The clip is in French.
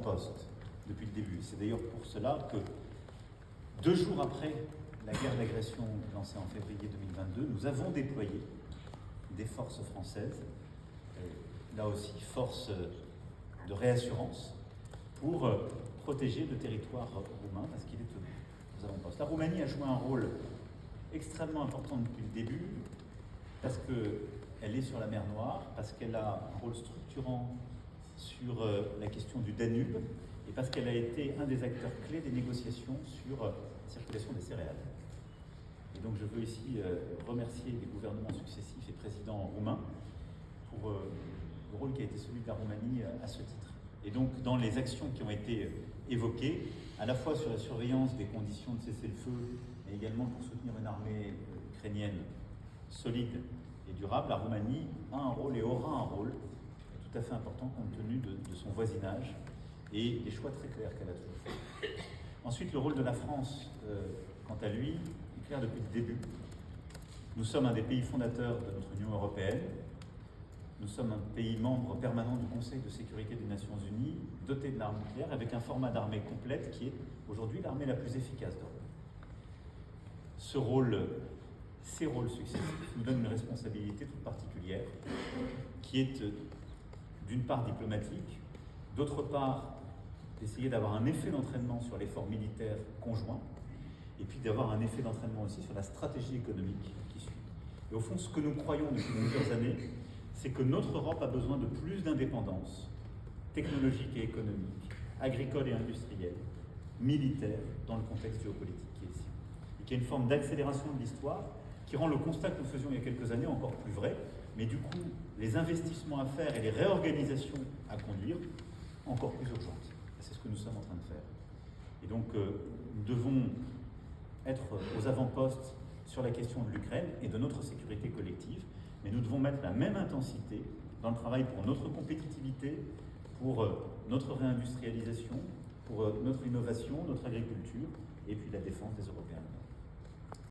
avant-postes depuis le début. C'est d'ailleurs pour cela que 2 jours après la guerre d'agression lancée en février 2022, nous avons déployé des forces françaises, là aussi forces de réassurance, pour protéger le territoire roumain, parce qu'il est aux avant-postes. La Roumanie a joué un rôle extrêmement important depuis le début, parce qu'elle est sur la mer Noire, parce qu'elle a un rôle structurant sur la question du Danube, et parce qu'elle a été un des acteurs clés des négociations sur la circulation des céréales. Et donc je veux ici remercier les gouvernements successifs et présidents roumains pour le rôle qui a été celui de la Roumanie à ce titre. Et donc dans les actions qui ont été évoquées, à la fois sur la surveillance des conditions de cessez-le-feu, mais également pour soutenir une armée ukrainienne solide et durable, la Roumanie a un rôle et aura un rôle tout à fait important compte tenu de son voisinage et des choix très clairs qu'elle a toujours fait. Ensuite, le rôle de la France, quant à lui, est clair depuis le début. Nous sommes un des pays fondateurs de notre Union européenne. Nous sommes un pays membre permanent du Conseil de sécurité des Nations Unies, doté de l'arme nucléaire, avec un format d'armée complète qui est aujourd'hui l'armée la plus efficace d'Europe. Ces rôles successifs nous donnent une responsabilité toute particulière, qui est d'une part diplomatique, d'autre part d'essayer d'avoir un effet d'entraînement sur l'effort militaire conjoint, et puis d'avoir un effet d'entraînement aussi sur la stratégie économique qui suit. Et au fond, ce que nous croyons depuis plusieurs années, c'est que notre Europe a besoin de plus d'indépendance technologique et économique, agricole et industrielle, militaire, dans le contexte géopolitique qui est ici. Et qu'il y a une forme d'accélération de l'histoire qui rend le constat que nous faisions il y a quelques années encore plus vrai, mais du coup, les investissements à faire et les réorganisations à conduire encore plus urgentes. C'est ce que nous sommes en train de faire. Et donc, nous devons être aux avant-postes sur la question de l'Ukraine et de notre sécurité collective, mais nous devons mettre la même intensité dans le travail pour notre compétitivité, pour notre réindustrialisation, pour notre innovation, notre agriculture, et puis la défense des Européens.